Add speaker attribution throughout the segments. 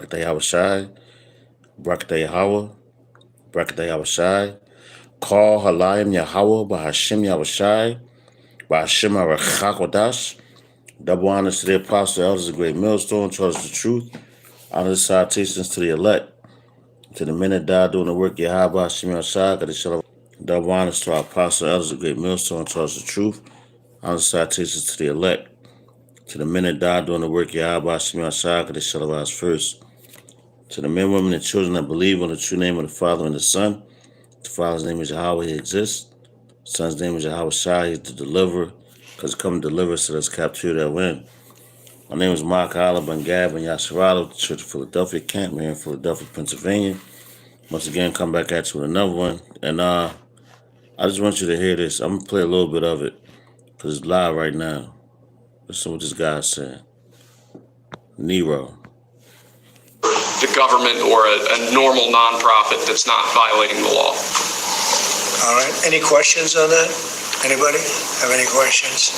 Speaker 1: Barakatah Yahushai, Barakatah Yahweh, Barakatah Yahushai. Call Halayim Yahweh, Bahashim Yahushai, Bahashim Arachakodash. Double honors to the apostle, elders, the great millstone, towards the truth. Honor the salutations to the elect, to the men that died doing the work, Yahweh, Bahashim Yahushai, double honors to our apostle, elders, the great millstone, towards the truth. Honor the salutations to the elect, to the men that died doing the work, Yahweh, Bahashim Yahushai, they shall arise first. To the men, women, and children that believe on the true name of the Father and the Son. The Father's name is Yahweh, he exists. The Son's name is Yahweh Shai, he's the deliverer, because come to deliver us to this captivity that win. My name is Mark Olive Ben Gab and Yasharado, the Church of Philadelphia, camp here in Philadelphia, Pennsylvania. Once again, come back at you with another one. And I just want you to hear this. I'm going to play a little bit of it, because it's live right now. Listen to what this guy's saying. Nero.
Speaker 2: The government or a normal nonprofit that's not violating the law.
Speaker 3: All right. Any questions on that? Anybody have any questions?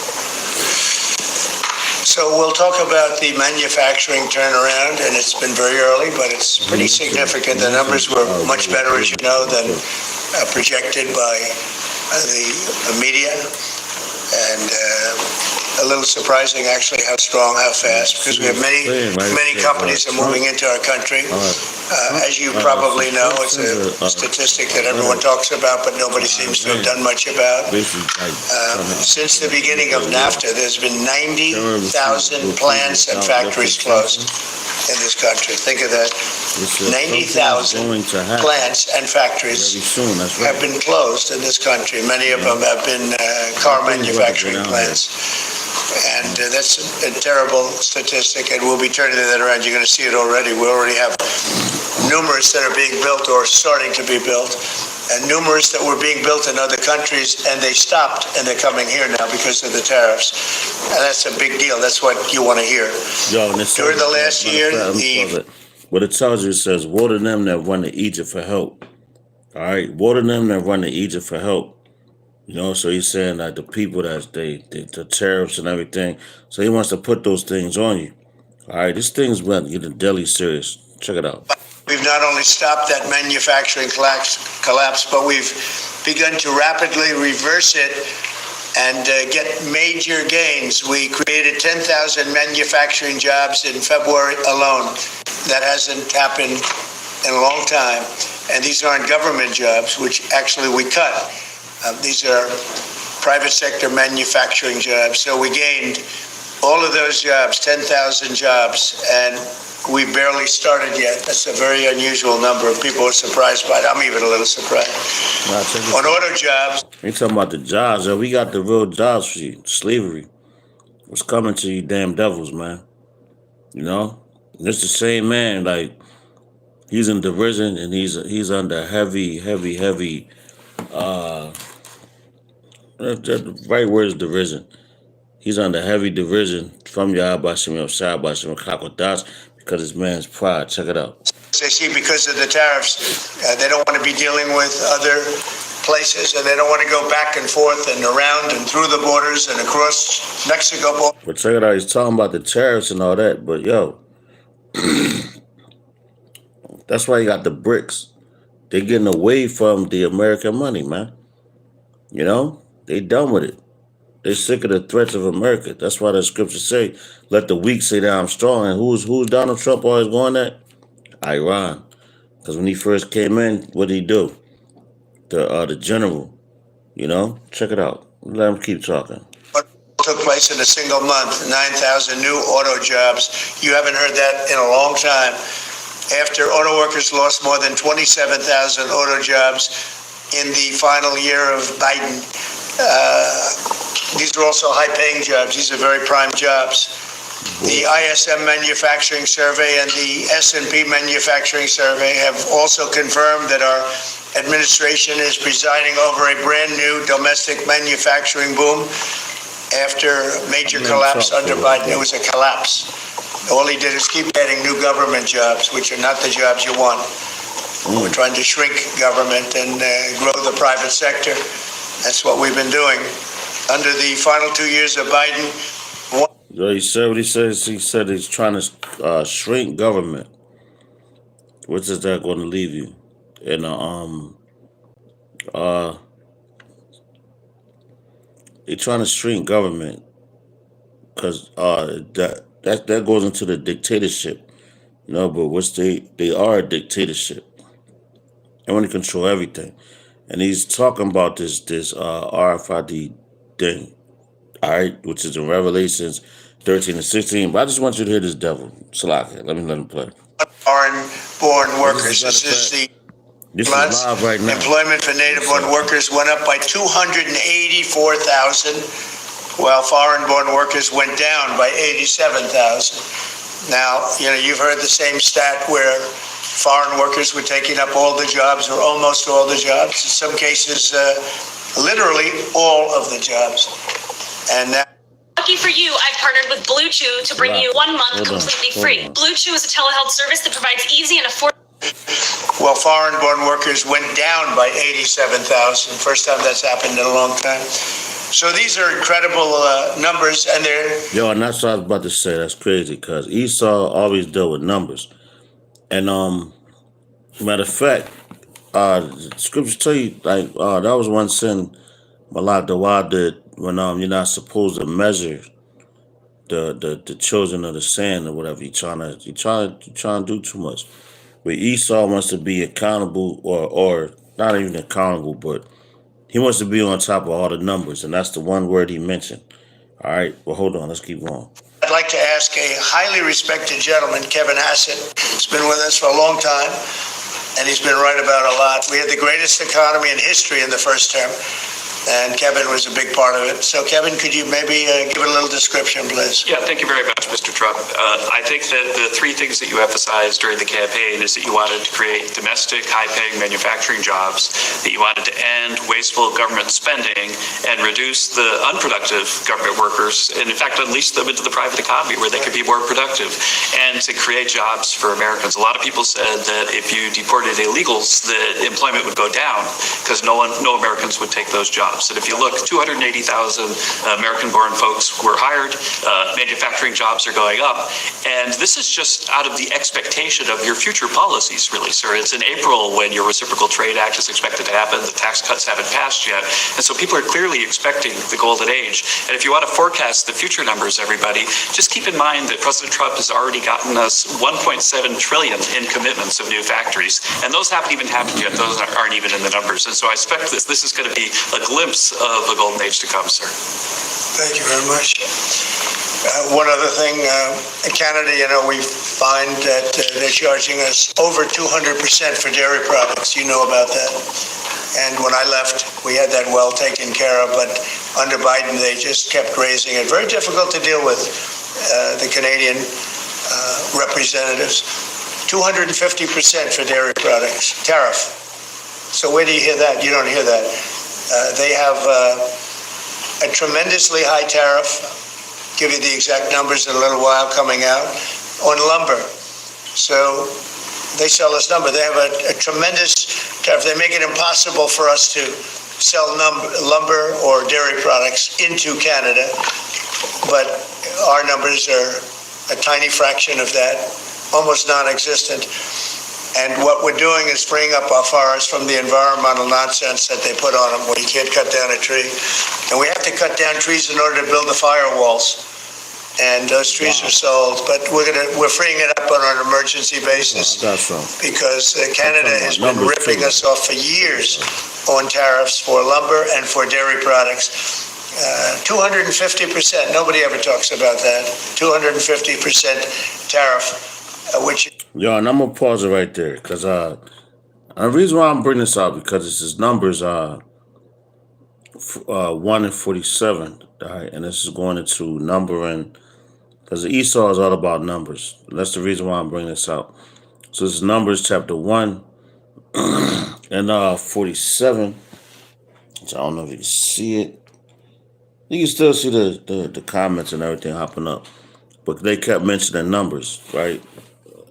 Speaker 3: So we'll talk about the manufacturing turnaround, and it's been very early, but it's pretty significant. The numbers were much better, as you know, than projected by the media, and a little surprising, actually, how strong, how fast, because we have many companies that are moving into our country. As you probably know, it's a statistic that everyone talks about, but nobody seems to have done much about. Since the beginning of NAFTA, there's been 90,000 plants and factories closed in this country. Think of that. 90,000 plants and factories have been closed in this country. Many of them have been car manufacturing plants. And that's a terrible statistic, and we'll be turning that around. You're going to see it already. We already have numerous that are being built or starting to be built, and numerous that were being built in other countries, and they stopped, and they're coming here now because of the tariffs. And that's a big deal. That's what you want to hear. During the last year,
Speaker 1: what it tells you, it says, woe to them that run to Egypt for help. All right? Woe to them that run to Egypt for help. You know, so he's saying that the people the tariffs and everything. So he wants to put those things on you. All right, this thing's getting deadly serious. Check it out.
Speaker 3: We've not only stopped that manufacturing collapse, but we've begun to rapidly reverse it and get major gains. We created 10,000 manufacturing jobs in February alone. That hasn't happened in a long time. And these aren't government jobs, which actually we cut. These are private sector manufacturing jobs. So we gained all of those jobs, 10,000 jobs, and we barely started yet. That's a very unusual number. People are surprised by it. I'm even a little surprised. On auto jobs.
Speaker 1: Ain't talking about the jobs, though. We got the real jobs for you. Slavery. What's coming to you damn devils, man? You know? And it's the same man, like, he's in derision, and he's under heavy, the right word is derision. He's under heavy derision from Yahweh Shem Shai Bashem Kakodas because his man's pride. Check it out.
Speaker 3: They see because of the tariffs, they don't want to be dealing with other places, and they don't want to go back and forth and around and through the borders and across Mexico border.
Speaker 1: But check it out. He's talking about the tariffs and all that. But yo, that's why you got the BRICS. They're getting away from the American money, man. You know? They done with it. They sick of the threats of America. That's why the scriptures say, let the weak say that I'm strong. And who's Donald Trump always going at? Iran. Because when he first came in, what did he do? The general. You know? Check it out. Let him keep talking.
Speaker 3: What took place in a single month? 9,000 new auto jobs. You haven't heard that in a long time. After auto workers lost more than 27,000 auto jobs in the final year of Biden. These are also high-paying jobs. These are very prime jobs. The ISM Manufacturing Survey and the S&P Manufacturing Survey have also confirmed that our administration is presiding over a brand new domestic manufacturing boom after major collapse under Biden. It was a collapse. All he did is keep adding new government jobs, which are not the jobs you want. We're trying to shrink government and grow the private sector. That's what we've been doing. Under the final 2 years of Biden.
Speaker 1: He said what he says. He said he's trying to shrink government. What is that going to leave you? And uh, they're trying to shrink government because that goes into the dictatorship. But which they are a dictatorship. They want to control everything. And he's talking about this RFID thing, all right, which is in Revelations 13 and 16. But I just want you to hear this devil. Salaka, let him play.
Speaker 3: Foreign-born workers. This is the
Speaker 1: This is
Speaker 3: months.
Speaker 1: live right now.
Speaker 3: Employment for native-born workers went up by 284,000, while foreign-born workers went down by 87,000. Now, you've heard the same stat where foreign workers were taking up all the jobs or almost all the jobs. In some cases, literally all of the jobs. And now,
Speaker 4: lucky for you, I've partnered with Blue Chew to bring you 1 month completely free. Blue Chew is a telehealth service that provides easy and affordable.
Speaker 3: well, foreign-born workers went down by 87,000. First time that's happened in a long time. So these are incredible numbers, and they're...
Speaker 1: And that's what I was about to say. That's crazy, because Esau always dealt with numbers. And matter of fact, scriptures tell you, like, that was one sin Malak Dawah did when you're not supposed to measure the children of the sand or whatever. You trying to do too much. But Esau wants to be accountable, or not even accountable, but he wants to be on top of all the numbers, and that's the one word he mentioned. All right, well, hold on, let's keep going.
Speaker 3: I'd like to ask a highly respected gentleman, Kevin Hassett. He's been with us for a long time, and he's been right about a lot. We had the greatest economy in history in the first term, and Kevin was a big part of it. So, Kevin, could you maybe give it a little description, please?
Speaker 2: Yeah, thank you very much, Mr. Trump. I think that the three things that you emphasized during the campaign is that you wanted to create domestic, high-paying manufacturing jobs, that you wanted to end wasteful government spending and reduce the unproductive government workers, and in fact, unleash them into the private economy where they could be more productive, and to create jobs for Americans. A lot of people said that if you deported illegals, the employment would go down because no Americans would take those jobs. And if you look, 280,000 American-born folks were hired. Manufacturing jobs are going up. And this is just out of the expectation of your future policies, really, sir. It's in April when your Reciprocal Trade Act is expected to happen. The tax cuts haven't passed yet. And so people are clearly expecting the golden age. And if you want to forecast the future numbers, everybody, just keep in mind that President Trump has already gotten us 1.7 trillion in commitments of new factories. And those haven't even happened yet. Those aren't even in the numbers. And so I expect this is going to be a glimpse of a golden age to come, sir.
Speaker 3: Thank you very much. One other thing, in Canada, we find that they're charging us over 200% for dairy products. You know about that. And when I left, we had that well taken care of, but under Biden, they just kept raising it. Very difficult to deal with, the Canadian representatives. 250% for dairy products, tariff. So where do you hear that? You don't hear that. They have a tremendously high tariff. Give you the exact numbers in a little while coming out on lumber. So they sell us lumber. They have a tremendous tariff. They make it impossible for us to sell lumber or dairy products into Canada. But our numbers are a tiny fraction of that, almost non-existent. And what we're doing is freeing up our forests from the environmental nonsense that they put on them, where you can't cut down a tree. And we have to cut down trees in order to build the firewalls. And those trees are sold, but we're freeing it up on an emergency basis. Because Canada has been ripping us off for years on tariffs for lumber and for dairy products. 250%. Nobody ever talks about that. 250% tariff, which.
Speaker 1: Yo, and I'm gonna pause it right there, because the reason why I'm bringing this up, because it's his numbers 1 and 47, right? And this is going into numbering, because Esau is all about numbers. That's the reason why I'm bringing this out. So this is Numbers chapter 1 and 47. So I don't know if you can see it. You can still see the comments and everything hopping up, but they kept mentioning numbers, right?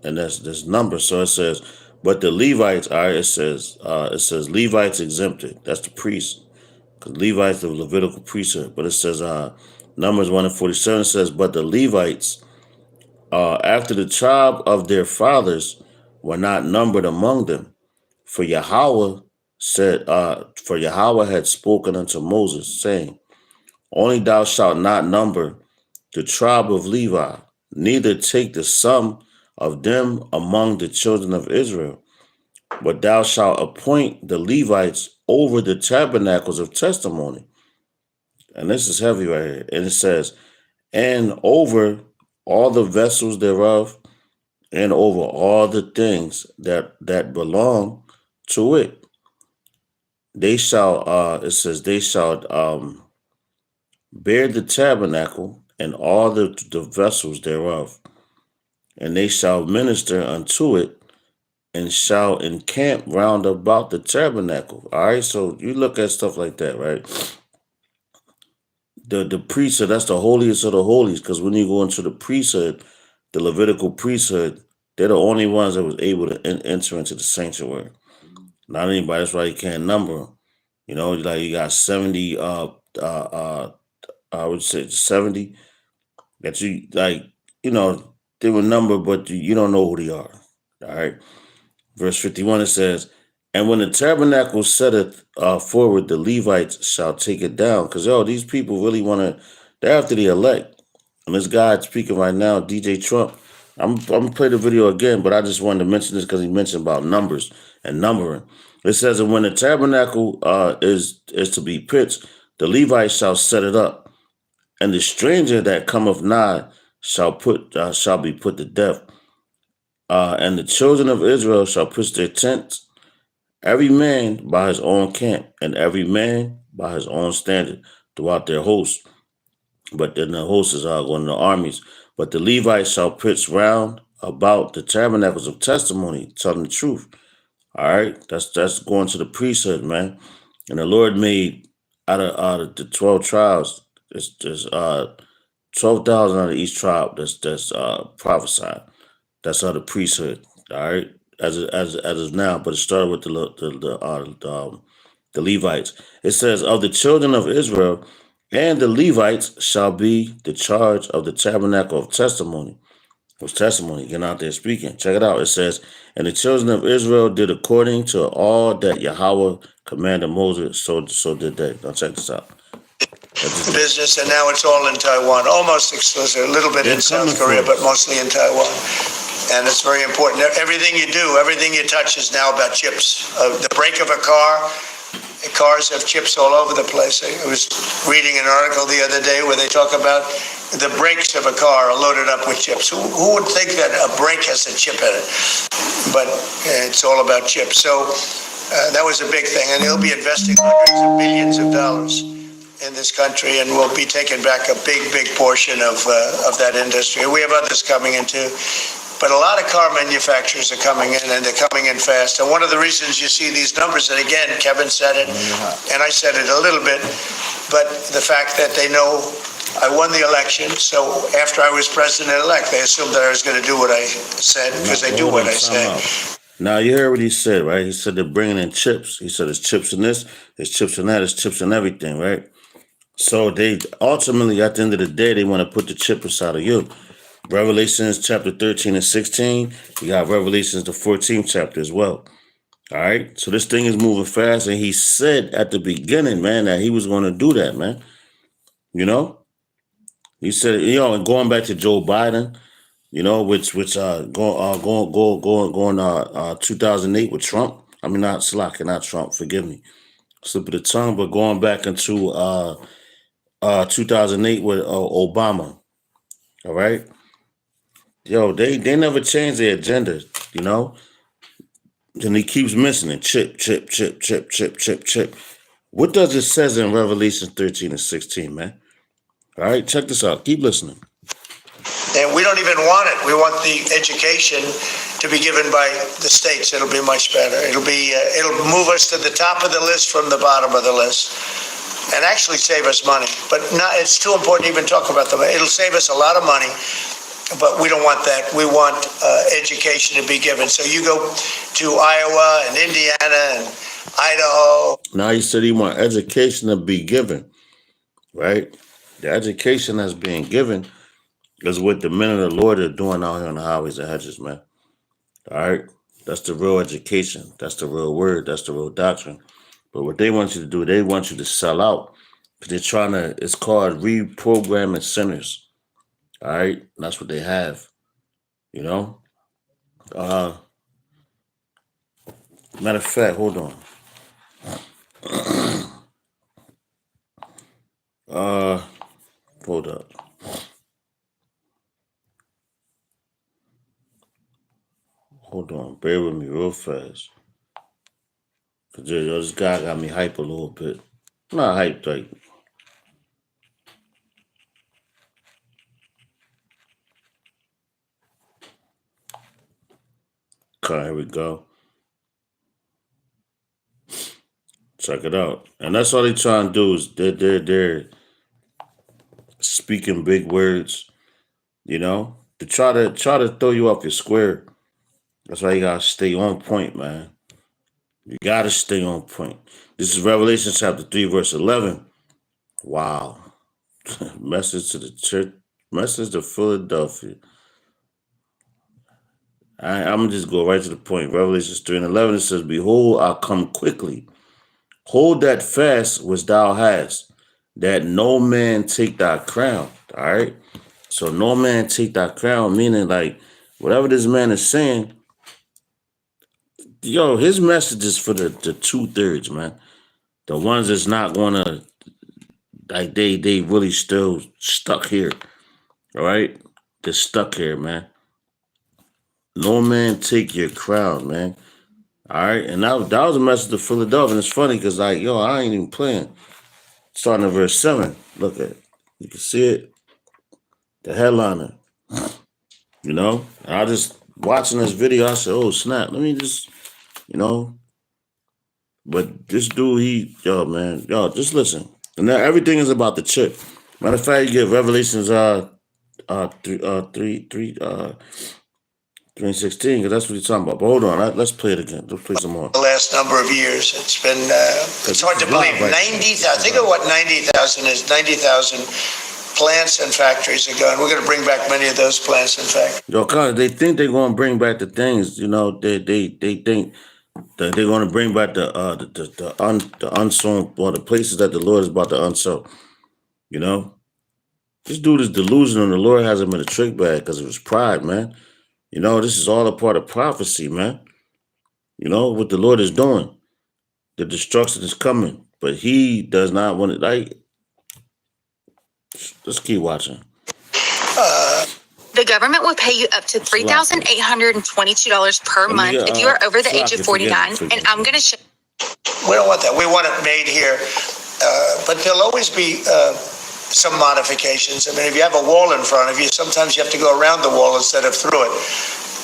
Speaker 1: And that's numbers. So it says, but the Levites, all right, it says Levites exempted. That's the priests, because Levites, the Levitical priesthood. But it says Numbers 1 and 47 says, but the Levites, after the tribe of their fathers, were not numbered among them. For Yahweh for Yahweh had spoken unto Moses, saying, Only thou shalt not number the tribe of Levi, neither take the sum of them among the children of Israel, but thou shalt appoint the Levites over the tabernacles of testimony. And this is heavy right here. And it says, and over all the vessels thereof, and over all the things that belong to it. They shall, it says, they shall bear the tabernacle and all the vessels thereof, and they shall minister unto it, and shall encamp round about the tabernacle. All right, so you look at stuff like that, right? The priesthood, that's the holiest of the holies, because when you go into the priesthood, the Levitical priesthood, they're the only ones that was able to enter into the sanctuary. Not anybody. That's why you can't number them. You know, like you got 70, I would say 70 that you like, you know, they were numbered, but you don't know who they are. All right. Verse 51, it says, and when the tabernacle setteth forward, the Levites shall take it down. Because, these people really want to, they're after the elect. And this guy speaking right now, DJ Trump, I'm going to play the video again, but I just wanted to mention this because he mentioned about numbers and numbering. It says, and when the tabernacle is to be pitched, the Levites shall set it up, and the stranger that cometh nigh shall be put to death. And the children of Israel shall pitch their tents, every man by his own camp, and every man by his own standard throughout their hosts. But then the hosts are going to the armies. But the Levites shall pitch round about the tabernacles of testimony, telling the truth. All right, that's going to the priesthood, man. And the Lord made out of the 12 tribes, there's 12,000 out of each tribe that's prophesied. That's how the priesthood. All right, as is now, but it started with the Levites. It says, of the children of Israel, and the Levites shall be the charge of the tabernacle of testimony. Was testimony, getting out there speaking. Check it out. It says, and the children of Israel did according to all that Yahweh commanded Moses, so did they. Now check this out.
Speaker 3: Business, and now it's all in Taiwan, almost exclusive, a little bit in South Korea, but mostly in Taiwan. And it's very important. Everything you do, everything you touch is now about chips. The brake of a car, cars have chips all over the place. I was reading an article the other day where they talk about the brakes of a car are loaded up with chips. Who would think that a brake has a chip in it? But it's all about chips. So that was a big thing. And they'll be investing hundreds of millions of dollars in this country, and we'll be taking back a big portion of that industry. We have others coming in too. But a lot of car manufacturers are coming in, and they're coming in fast. And one of the reasons you see these numbers, and again, Kevin said it, and I said it a little bit, but the fact that they know I won the election, so after I was president-elect, they assumed that I was going to do what I said, because they do what I say.
Speaker 1: Now, you heard what he said, right? He said they're bringing in chips. He said there's chips in this, there's chips in that, there's chips in everything, right? So they ultimately, at the end of the day, they want to put the chip inside of you. Revelations chapter 13 and 16. You got Revelations the 14th chapter as well. All right. So this thing is moving fast. And he said at the beginning, man, that he was going to do that, man. You know? He said, and going back to Joe Biden, which going 2008 with Trump. I mean, not Trump, forgive me. Slip of the tongue, but going back into 2008 with Obama. All right. They never change their agenda, And he keeps mentioning chip. What does it says in Revelation 13 and 16, man? All right, check this out. Keep listening.
Speaker 3: And we don't even want it. We want the education to be given by the states. It'll be much better. It'll move us to the top of the list from the bottom of the list, and actually save us money. But it's too important to even talk about them. It'll save us a lot of money. But we don't want that. We want education to be given. So you go to Iowa and Indiana and Idaho.
Speaker 1: Now he said he want education to be given, right? The education that's being given is what the men of the Lord are doing out here on the highways and hedges, man. All right? That's the real education. That's the real word. That's the real doctrine. But what they want you to do, they want you to sell out. Because they're trying to, it's called reprogramming sinners. All right? That's what they have. You know? Uh, Matter of fact, hold on. Uh, Hold up. Hold on. Bear with me real fast. Cause this guy got me hype a little bit. Not hyped, like. Okay, here we go. Check it out. And that's all they trying to do is they're speaking big words, you know, to try to throw you off your square. That's why you gotta stay on point, man. You gotta stay on point. This is Revelation chapter 3, verse 11. Wow. Message to the church, message to Philadelphia. I'm gonna just go right to the point. Revelation 3 and 11, it says, Behold, I'll come quickly. Hold that fast which thou hast, that no man take thy crown. All right. So no man take thy crown, meaning like whatever this man is saying, yo, his message is for the 2/3, man. The ones that's not gonna like they really still stuck here. All right. They're stuck here, man. No man take your crown, man. All right. And that was a message to Philadelphia. And it's funny because like, yo, I ain't even playing. Starting at verse 7. Look at it. You can see it. The headliner. You know? And I just watching this video, I said, oh snap, let me just, you know. But this dude, yo, man, yo, just listen. And now everything is about the chip. Matter of fact, you get Revelations 3:16, because that's what he's talking about. But hold on, let's play it again. Let's play some more.
Speaker 3: The last number of years, it's been, it's hard to believe. 90,000, think of what 90,000 is, 90,000 plants and factories are gone. We're going to bring back many of those plants and factories.
Speaker 1: Yo, cause they think they're going to bring back the things, you know, they think that they're going to bring back the unsown, or the places that the Lord is about to unsow, you know. This dude is delusional, and the Lord has him in a trick bag because of his pride, man. You know, this is all a part of prophecy, man. You know, what the Lord is doing. The destruction is coming, but he does not want it. Like, let's keep watching.
Speaker 5: The government will pay you up to $3,822 per month if you are over the age of 49. And I'm going to show.
Speaker 3: We don't want that. We want it made here. But there'll always be some modifications. I mean, if you have a wall in front of you, sometimes you have to go around the wall instead of through it.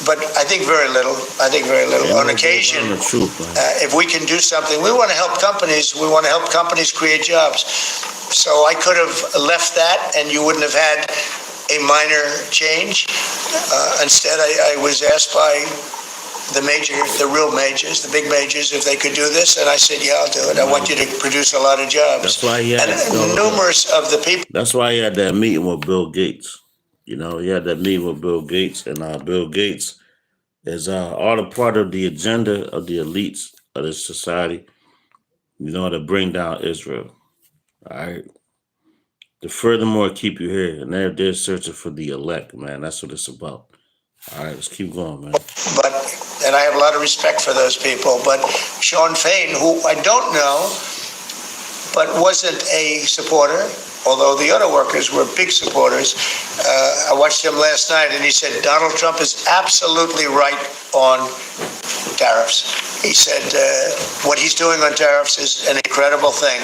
Speaker 3: But I think very little. On occasion, if we can do something, we want to help companies. We want to help companies create jobs. So I could have left that, and you wouldn't have had a minor change. Instead, I was asked by the real majors, the big majors, if they could do this, and I said, yeah, I'll do it. I want you to produce a lot of jobs.
Speaker 1: That's why he had
Speaker 3: numerous of the people.
Speaker 1: That's why he had that meeting with Bill Gates. You know, he had that meeting with Bill Gates, and Bill Gates is all a part of the agenda of the elites of this society, you know, to bring down Israel. All right. To furthermore keep you here. And they're searching for the elect, man. That's what it's about. All right, let's keep going, man.
Speaker 3: And I have a lot of respect for those people. But Sean Fain, who I don't know, but wasn't a supporter, although the other workers were big supporters. I watched him last night, and he said Donald Trump is absolutely right on tariffs. He said what he's doing on tariffs is an incredible thing.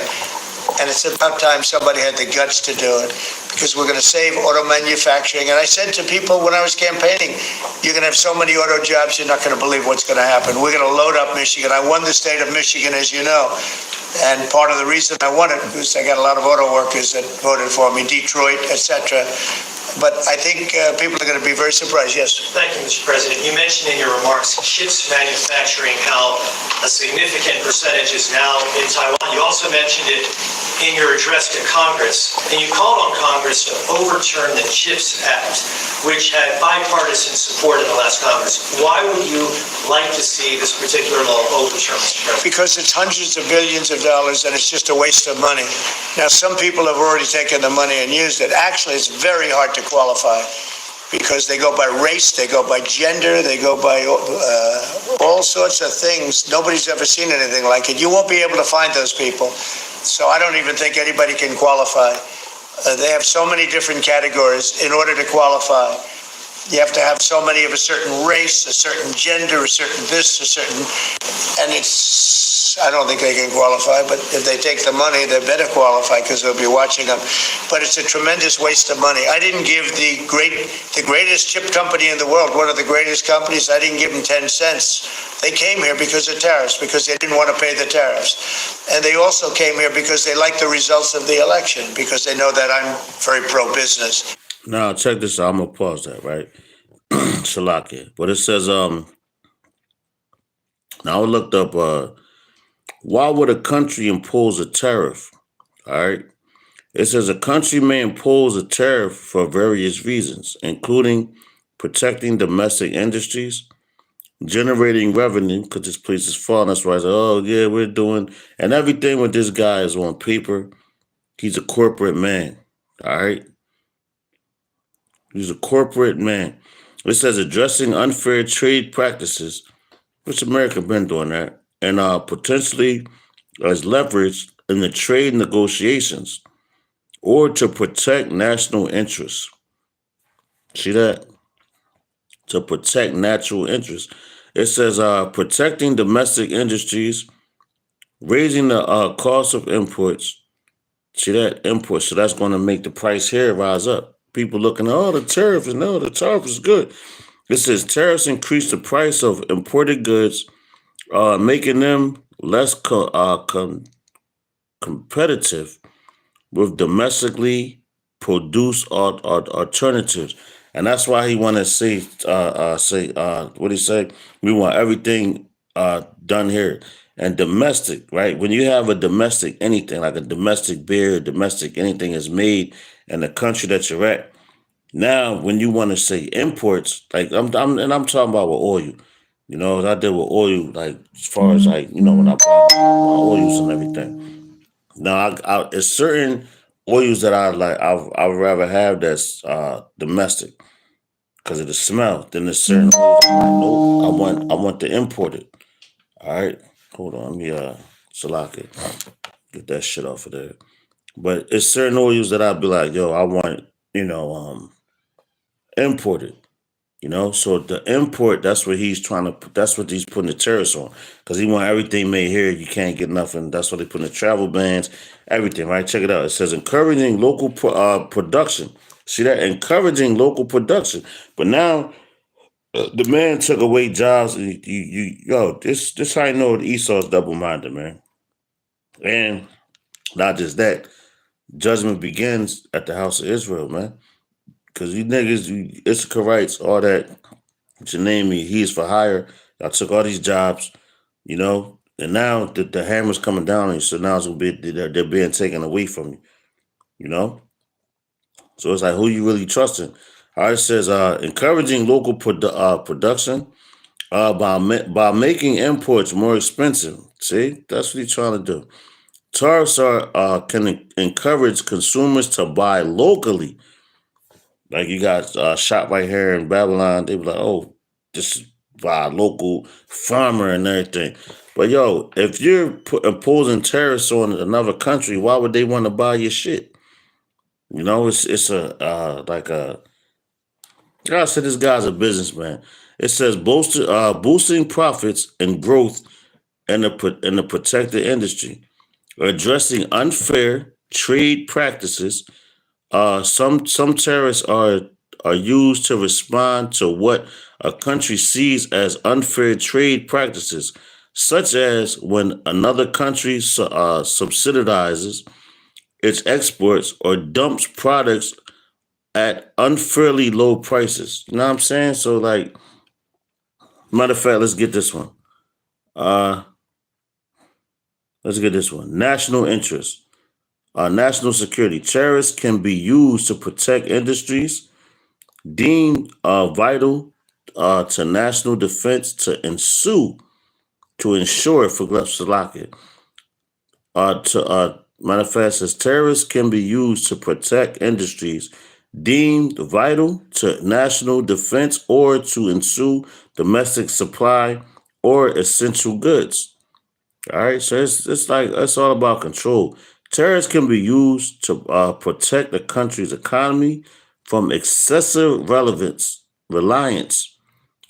Speaker 3: And it's about time somebody had the guts to do it, because we're going to save auto manufacturing. And I said to people when I was campaigning, you're going to have so many auto jobs, you're not going to believe what's going to happen. We're going to load up Michigan. I won the state of Michigan, as you know. And part of the reason I won it was I got a lot of auto workers that voted for me, Detroit, etc. But I think people are going to be very surprised. Yes.
Speaker 6: Thank you, Mr. President. You mentioned in your remarks chips manufacturing, how a significant percentage is now in Taiwan. You also mentioned it in your address to Congress, and you called on Congress to overturn the CHIPS Act, which had bipartisan support in the last Congress. Why would you like to see this particular law overturned, Mr. President?
Speaker 3: Because it's hundreds of billions of dollars and it's just a waste of money. Now, some people have already taken the money and used it. Actually, it's very hard to qualify because they go by race, they go by gender, they go by all sorts of things. Nobody's ever seen anything like it. You won't be able to find those people. So I don't even think anybody can qualify. They have so many different categories in order to qualify. You have to have so many of a certain race, a certain gender, a certain this, a certain, and I don't think they can qualify, but if they take the money, they better qualify because they'll be watching them. But it's a tremendous waste of money. I didn't give the greatest chip company in the world, one of the greatest companies, I didn't give them 10 cents. They came here because of tariffs, because they didn't want to pay the tariffs. And they also came here because they like the results of the election, because they know that I'm very pro-business.
Speaker 1: Now, check this out. I'm going to pause that, right? Shalakia. But it says, now I looked up, why would a country impose a tariff? All right. It says a country may impose a tariff for various reasons, including protecting domestic industries, generating revenue, because this place is falling. That's why I said, oh, yeah, we're doing, and everything with this guy is on paper. He's a corporate man. All right. He's a corporate man. It says addressing unfair trade practices, which America been doing that, and potentially as leverage in the trade negotiations or to protect national interests. See that? To protect national interests. It says protecting domestic industries, raising the cost of imports. See that? Imports. So that's going to make the price here rise up. People looking, oh, the tariff is good. It says tariffs increase the price of imported goods, making them less competitive with domestically produced alternatives. And that's why he want to say, what he say? We want everything done here. And domestic, right? When you have a domestic anything, like a domestic beer, domestic anything is made in the country that you're at. Now, when you want to say imports, like I'm talking about with oil. You know, I did with oil, like as far as like, when I buy my oils and everything. Now, it's certain oils that I like. I'd rather have that's domestic because of the smell. Then there's certain oils I'm like, nope, I want to import it. All right, hold on, let me Salaki, get that shit off of there. But it's certain oils that I'd be like, yo, I want, imported. So the import, that's what he's that's what he's putting the tariffs on, because he want everything made here. You can't get nothing. That's what they put in the travel bans, everything, right? Check it out. It says encouraging local production. See that? Encouraging local production. But now the man took away jobs. And this how you know Esau's double-minded, man. And not just that, judgment begins at the house of Israel, man. Because you niggas, Issacharites, all that, what you name me, he is for hire. Y'all took all these jobs, and now the hammer's coming down on you. So now it's gonna be they're being taken away from you. So it's like, who you really trusting? All right, it says encouraging local production by making imports more expensive. See, that's what he's trying to do. Tariffs can encourage consumers to buy locally. Like you got a shop right here in Babylon, they be like, oh, this is by a local farmer and everything. But yo, if you're imposing tariffs on another country, why would they want to buy your shit? It's I said this guy's a businessman. It says boosting profits and growth in the protected industry, addressing unfair trade practices. Some tariffs are used to respond to what a country sees as unfair trade practices, such as when another country subsidizes its exports or dumps products at unfairly low prices. You know what I'm saying? So, like, matter of fact, let's get this one. Let's get this one. National interest. National security. Tariffs can be used to protect industries deemed vital to national defense to ensure for Salaki. Matter of fact, says tariffs can be used to protect industries deemed vital to national defense or to ensure domestic supply or essential goods. All right, so it's like it's all about control. Tariffs can be used to protect the country's economy from excessive reliance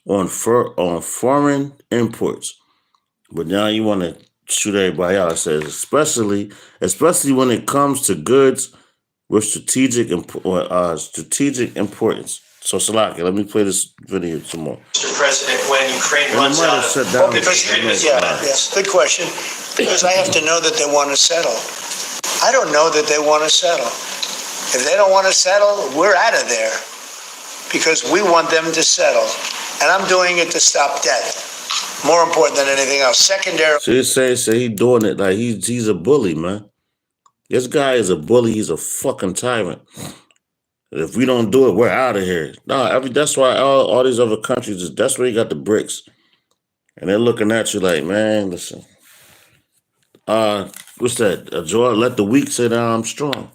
Speaker 1: on foreign imports. But now you want to shoot everybody out. It says especially when it comes to goods with strategic importance. So Salaki, let me play this video some more.
Speaker 6: Mr. President, when Ukraine runs
Speaker 1: might
Speaker 6: out
Speaker 1: have
Speaker 6: of
Speaker 1: shut down
Speaker 3: Good question. Because I have to know that they want to settle. I don't know that they want to settle. If they don't want to settle, we're out of there. Because we want them to settle. And I'm doing it to stop debt. More important than anything else. Secondary.
Speaker 1: So he's saying he doing it like he's a bully, man. This guy is a bully. He's a fucking tyrant. If we don't do it, we're out of here. No, that's why all these other countries, that's where you got the BRICS. And they're looking at you like, man, listen. What's that? Joy, let the weak say that I'm strong.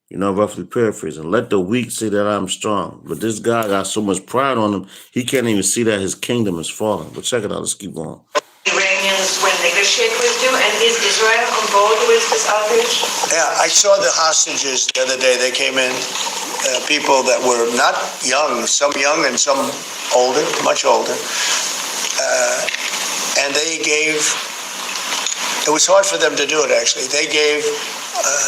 Speaker 1: You know, roughly paraphrasing. Let the weak say that I'm strong. But this guy got so much pride on him, he can't even see that his kingdom is falling. But check it out. Let's keep going.
Speaker 7: Iranians will negotiate with you, and is Israel on board with this outreach?
Speaker 3: Yeah, I saw the hostages the other day. They came in, people that were not young, some young and some older, much older. And they gave, it was hard for them to do it actually. They gave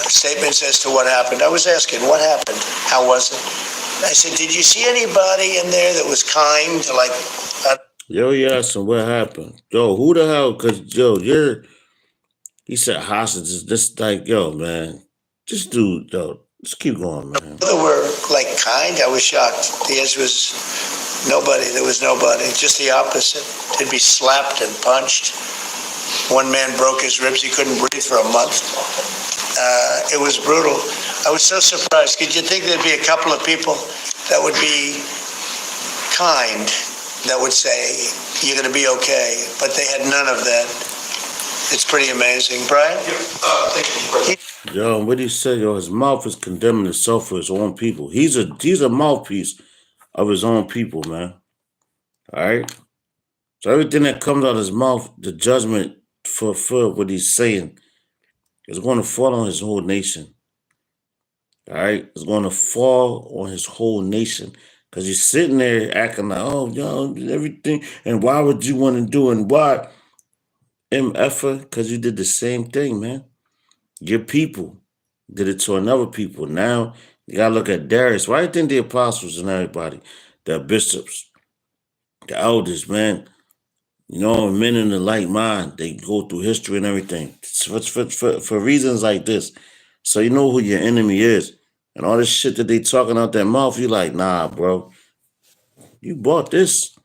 Speaker 3: statements as to what happened. I was asking, what happened? How was it? I said, did you see anybody in there that was kind to like...
Speaker 1: Yo, he asked him what happened. Yo, who the hell? Because, yo, he said hostages. This, like, yo, man, this dude, yo, just keep going, man.
Speaker 3: They were, like, kind. I was shocked. The answer was nobody. There was nobody. Just the opposite. They'd be slapped and punched. One man broke his ribs. He couldn't breathe for a month. It was brutal. I was so surprised. Could you think there'd be a couple of people that would be kind, that would say, you're going to be okay, but they had none of that. It's pretty amazing. Brian?
Speaker 6: Thank you.
Speaker 1: Yo, what he said, yo, his mouth is condemning himself for his own people. He's a mouthpiece of his own people, man. All right? So everything that comes out of his mouth, the judgment for what he's saying, is going to fall on his whole nation. All right? It's going to fall on his whole nation. Because you're sitting there acting like, oh, yo, everything. And why would you want to do it? And why? MFer, because you did the same thing, man. Your people did it to another people. Now, you got to look at Darius. Why do you think the apostles and everybody, the bishops, the elders, man, you know, men in the like mind, they go through history and everything for reasons like this. So you know who your enemy is. And all this shit that they talking out their mouth, you like, nah, bro. You bought this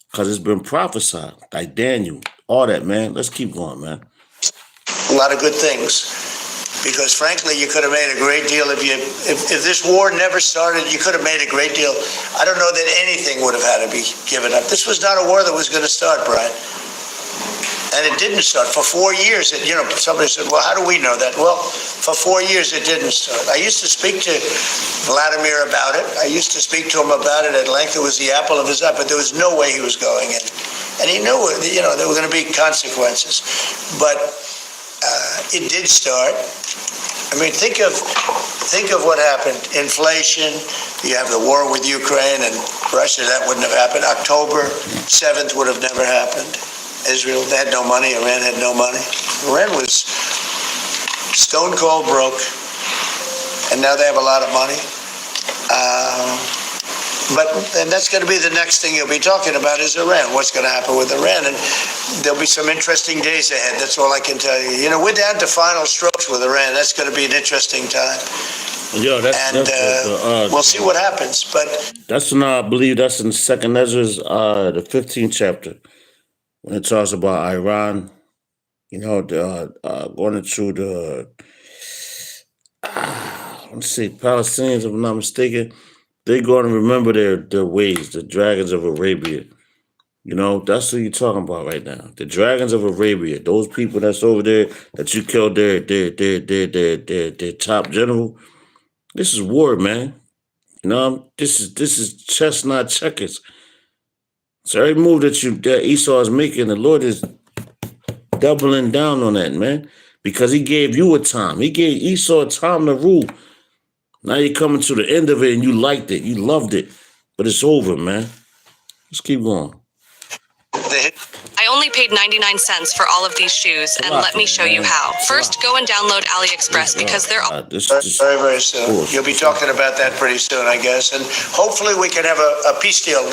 Speaker 1: because it's been prophesied, like Daniel, all that, man. Let's keep going, man.
Speaker 3: A lot of good things. Because frankly, you could have made a great deal if this war never started, you could have made a great deal. I don't know that anything would have had to be given up. This was not a war that was going to start, Brian. And it didn't start. For 4 years, somebody said, well, how do we know that? Well, for 4 years, it didn't start. I used to speak to Vladimir about it. I used to speak to him about it at length. It was the apple of his eye, but there was no way he was going in. And he knew, there were going to be consequences. But it did start. I mean, think of what happened. Inflation, you have the war with Ukraine and Russia, that wouldn't have happened. October 7th would have never happened. Israel, they had no money. Iran had no money. Iran was stone cold broke, and now they have a lot of money. And that's going to be the next thing you'll be talking about is Iran. What's going to happen with Iran? And there'll be some interesting days ahead. That's all I can tell you. We're down to final strokes with Iran. That's going to be an interesting time.
Speaker 1: Yo,
Speaker 3: And we'll see what happens. But
Speaker 1: that's in, I believe that's in Second Ezra's, the 15th chapter, when it talks about Iran, going into the, let's see, Palestinians, if I'm not mistaken, they're going to remember their ways, the dragons of Arabia. That's what you're talking about right now. The dragons of Arabia, those people that's over there that you killed their top general. This is war, man. This is chess, not checkers. So every move that Esau is making, the Lord is doubling down on that, man. Because he gave you a time. He gave Esau a time to rule. Now you're coming to the end of it and you liked it. You loved it. But it's over, man. Let's keep going.
Speaker 5: I only paid 99 cents for all of these shoes, and let me show you how. First, go and download AliExpress because they're all
Speaker 3: very, very soon. You'll be talking about that pretty soon, I guess, and hopefully we can have a peace deal.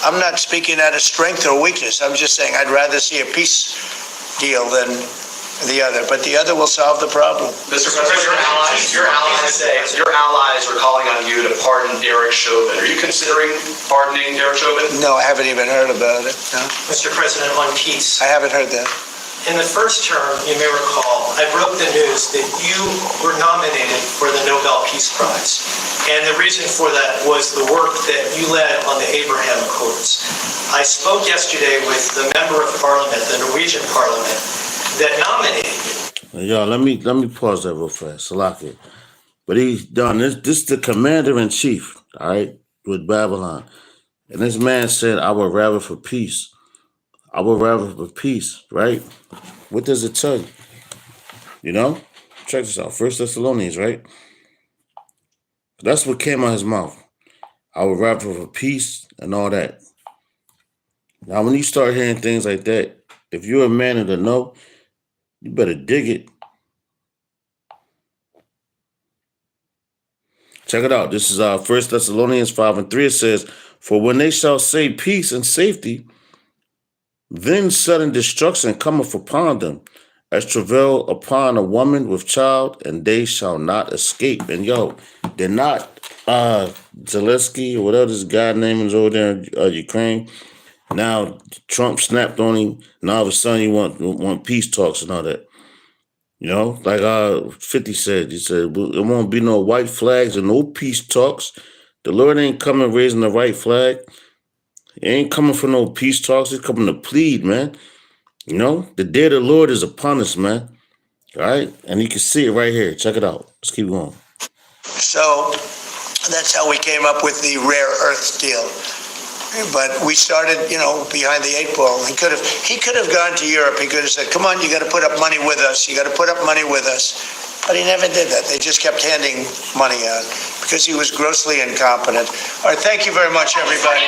Speaker 3: I'm not speaking out of strength or weakness. I'm just saying I'd rather see a peace deal than the other, but the other will solve the problem.
Speaker 8: Mr. President, your allies are calling on you to pardon Derek Chauvin. Are you considering pardoning Derek Chauvin?
Speaker 3: No, I haven't even heard about it. No.
Speaker 6: Mr. President, on peace.
Speaker 3: I haven't heard that.
Speaker 6: In the first term, you may recall, I broke the news that you were nominated for the Nobel Peace Prize. And the reason for that was the work that you led on the Abraham Accords. I spoke yesterday with the member of parliament, the Norwegian parliament, that nominated you.
Speaker 1: Y'all, let me pause that real fast. Salaki. But he's done this. This is the commander-in-chief, all right, with Babylon. And this man said, I would rather for peace. I would rather for peace, right? What does it tell you? Check this out. 1 Thessalonians, right? That's what came out of his mouth. I would rather for peace and all that. Now, when you start hearing things like that, if you're a man of the know, you better dig it. Check it out. This is 1 Thessalonians 5:3. It says, for when they shall say peace and safety, then sudden destruction cometh upon them, as travail upon a woman with child, and they shall not escape. And they're not Zelensky or whatever this guy name is over there in Ukraine. Now Trump snapped on him. Now all of a sudden you want peace talks and all that. Like 50 said, he said, there won't be no white flags and no peace talks. The Lord ain't coming raising the white flag. He ain't coming for no peace talks. He's coming to plead, man. The day of the Lord is upon us, man. All right? And you can see it right here. Check it out. Let's keep going.
Speaker 3: So that's how we came up with the rare earth deal. But we started, behind the 8 ball. He could have gone to Europe. He could have said, come on, you got to put up money with us. You got to put up money with us. But he never did that. They just kept handing money out because he was grossly incompetent. All right, thank you very much, everybody.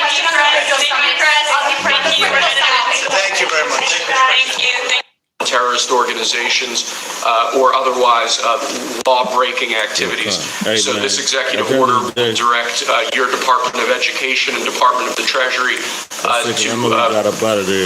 Speaker 3: Thank you very much.
Speaker 4: Thank you.
Speaker 8: Terrorist organizations or otherwise law-breaking activities.
Speaker 1: Hey,
Speaker 8: so
Speaker 1: man,
Speaker 8: this executive order will direct your Department of Education and Department of the Treasury
Speaker 1: I got up out of there.